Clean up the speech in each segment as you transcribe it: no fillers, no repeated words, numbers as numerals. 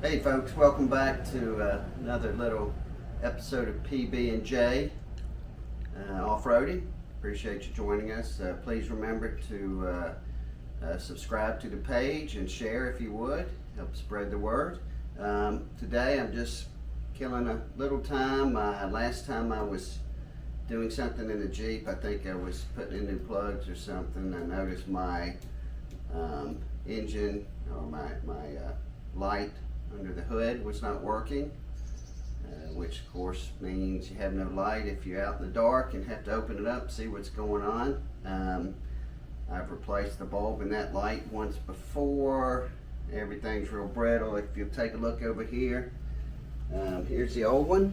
Hey folks, welcome back to another little episode of PB&J Off-Roading. Appreciate you joining us. Please remember to subscribe to the page and share if you would. Help spread the word. Today I'm just killing a little time. Last time I was doing something in the Jeep, I think I was putting in new plugs or something. I noticed my engine or my light under the hood was not working, which of course means you have no light if you're out in the dark and have to open it up, see what's going on. I've replaced the bulb in that light once before. Everything's real brittle. If you'll take a look over here, here's the old one.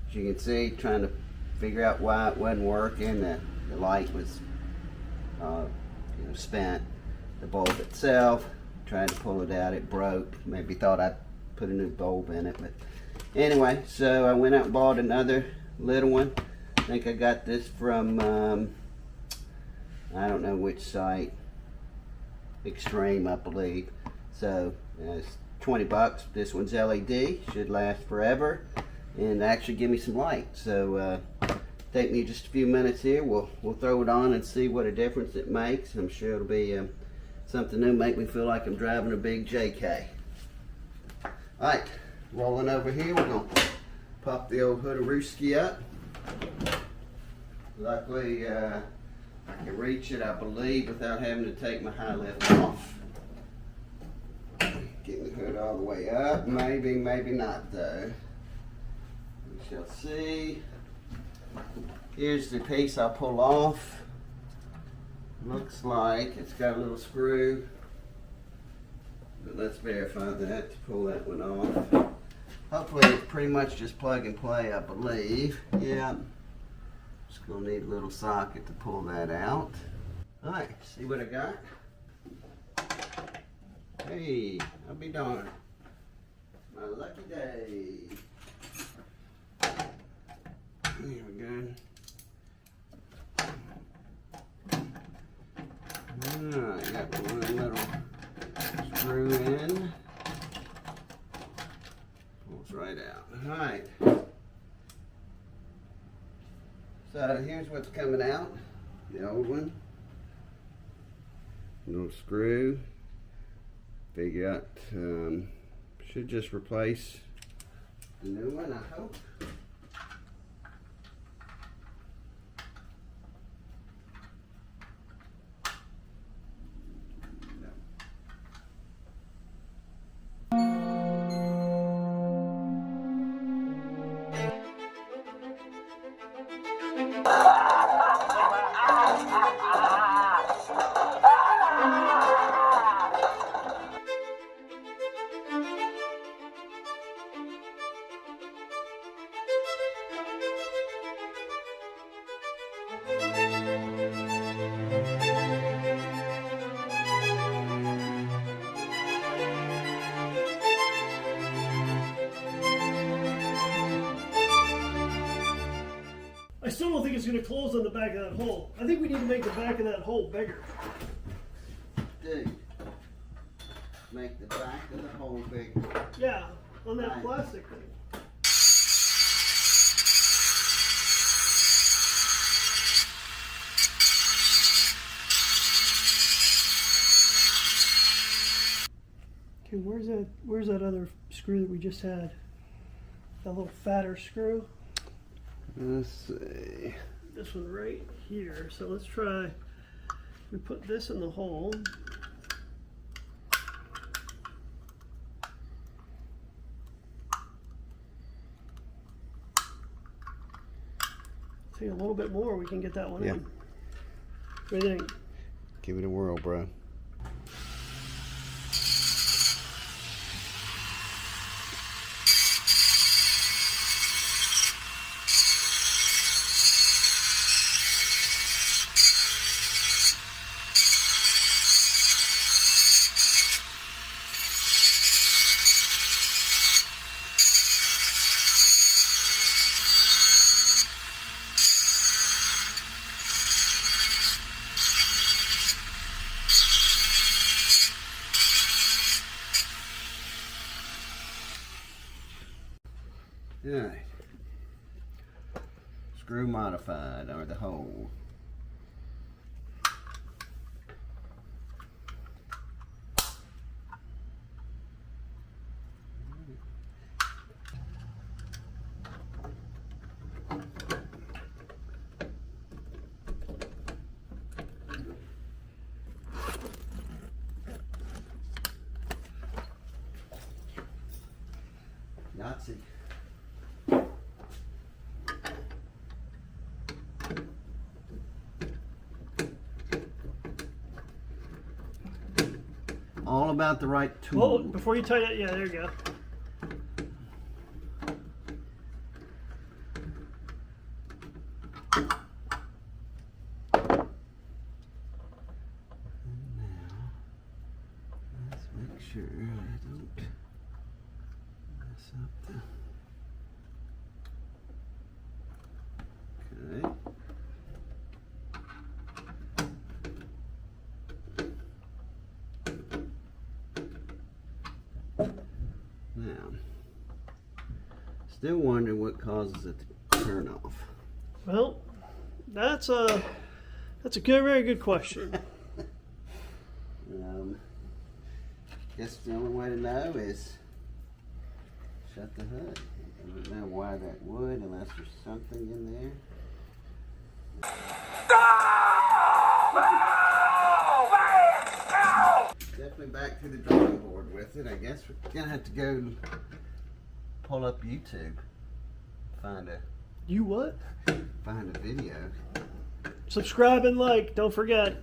As you can see, trying to figure out why it wasn't working. The light was spent. The bulb itself, trying to pull it out, it broke. Maybe thought I'd put a new bulb in it, but anyway, so I went out and bought another little one. I think I got this from I don't know which site, Extreme I believe. So it's 20 bucks. This one's LED, should last forever and actually give me some light. So take me just a few minutes here, we'll throw it on and see what a difference it makes. I'm sure it'll be something new, make me feel like I'm driving a big JK. Alright, rolling over here, we're going to pop the old hood-a-rooski up. Luckily, I can reach it, I believe, without having to take my high lift off. Getting the hood all the way up, maybe, maybe not though. We shall see. Here's the piece I'll pull off. Looks like it's got a little screw, but let's verify that to pull that one off. Hopefully it's pretty much just plug and play, I believe. Yeah, just gonna need a little socket to pull that out. All right, see what I got? Hey, I'll be darned. My lucky day. Here we go. Alright, got one little screw in. Pulls right out. Alright. So here's what's coming out. The old one. Little screw. Figure out, should just replace the new one, I hope. I still don't think it's going to close on the back of that hole. I think we need to make the back of that hole bigger. Dude, make the back of the hole bigger. Yeah, on that plastic thing. Okay, where's that other screw that we just had? That little fatter screw? Let's see. This one right here. So let's try, we put this in the hole. See, a little bit more, we can get that one in. What do you think? Give it a whirl, bro. Alright. Screw modified, or the hole. Yahtzee. All about the right tool. Well, before you tighten it, yeah, there you go. Let's make sure I don't mess up the. Okay. Now, still wondering what causes it to turn off. Well, that's a good, very good question. Guess the only way to know is shut the hood. I don't know why that would, unless there's something in there. Definitely back to the drawing board with it. I guess we're gonna have to go pull up YouTube, find a video. Subscribe and like. Don't forget.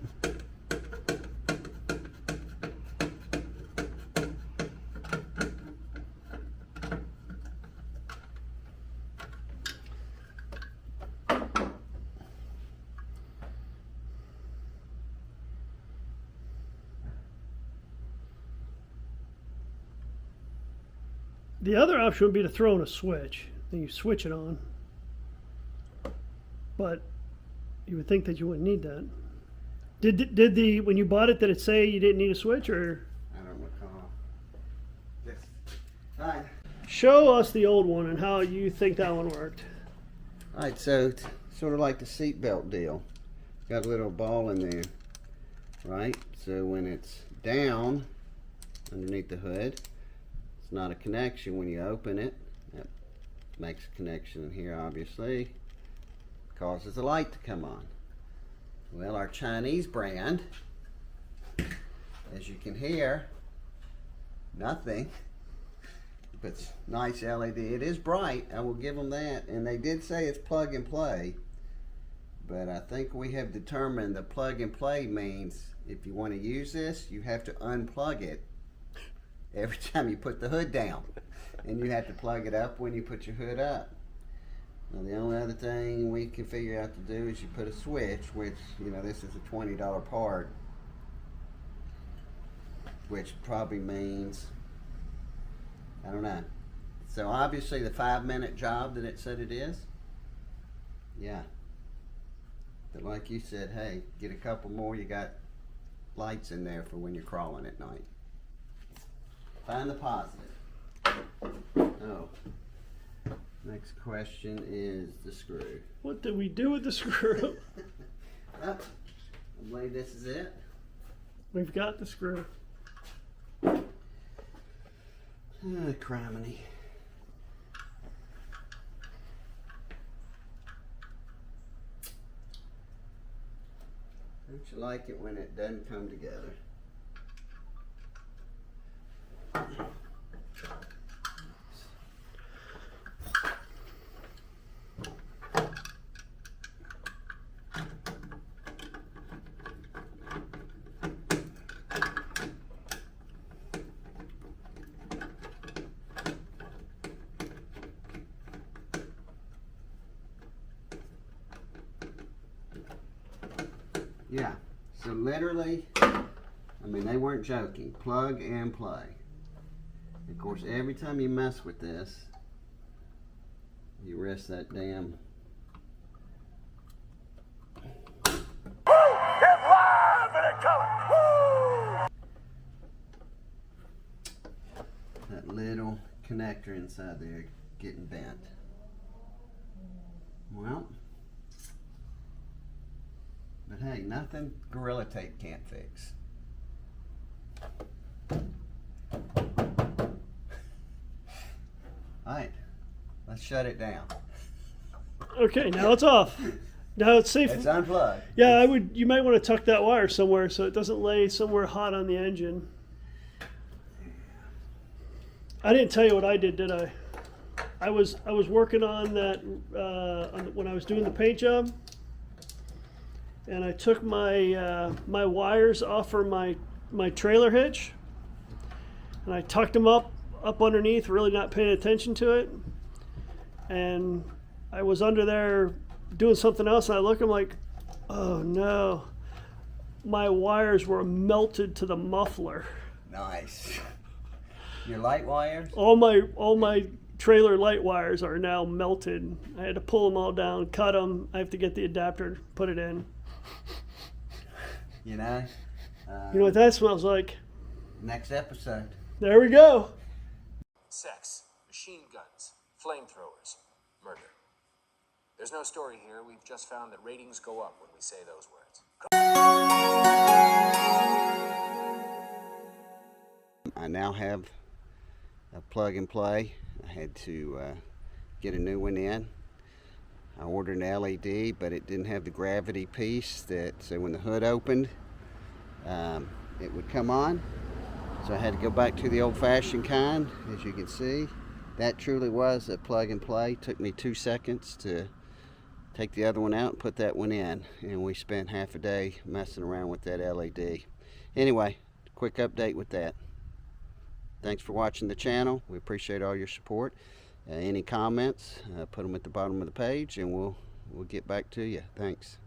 The other option would be to throw in a switch. Then you switch it on. But you would think that you wouldn't need that. Did the when you bought it, did it say you didn't need a switch, or? I don't recall. Yes. Alright. Show us the old one and how you think that one worked. Alright, so it's sort of like the seatbelt deal. Got a little ball in there, right? So when it's down underneath the hood, it's not a connection. When you open it, that makes a connection in here, obviously. Causes the light to come on. Well, our Chinese brand, as you can hear, nothing. It's nice LED. It is bright, I will give them that. And they did say it's plug and play. But I think we have determined the plug and play means if you want to use this, you have to unplug it every time you put the hood down. And you have to plug it up when you put your hood up. Now, the only other thing we can figure out to do is you put a switch, which, you know, this is a $20 part, which probably means, I don't know. So obviously the 5-minute job that it said it is, yeah. But like you said, hey, get a couple more, you got lights in there for when you're crawling at night. Find the positive. Oh. Next question is the screw. What did we do with the screw? Oh, I believe this is it. We've got the screw. Criminy. Don't you like it when it doesn't come together? Yeah, so literally, I mean, they weren't joking. Plug and play. Of course, every time you mess with this, you risk that damn. Get live and in color. That little connector inside there getting bent. Well, but hey, nothing Gorilla Tape can't fix. Alright, let's shut it down. Okay, now it's off. Now it's safe. It's unplugged. Yeah, you might want to tuck that wire somewhere so it doesn't lay somewhere hot on the engine. I didn't tell you what I did I? I was working on that when I was doing the paint job, and I took my my wires off for my trailer hitch, and I tucked them up underneath, really not paying attention to it. And I was under there doing something else, and I look, I'm like, oh no, my wires were melted to the muffler. Nice. Your light wires? All my trailer light wires are now melted. I had to pull them all down, cut them. I have to get the adapter, put it in. You know? You know what that smells like? Next episode. There we go. Sex, machine guns, flamethrowers, murder. There's no story here. We've just found that ratings go up when we say those words. I now have a plug and play. I had to get a new one in. I ordered an LED, but it didn't have the gravity piece so when the hood opened, it would come on. So I had to go back to the old-fashioned kind. As you can see, that truly was a plug and play. Took me 2 seconds to take the other one out and put that one in, and we spent half a day messing around with that LED. Anyway, quick update with that. Thanks for watching the channel. We appreciate all your support. Any comments, put them at the bottom of the page, and we'll get back to you. Thanks.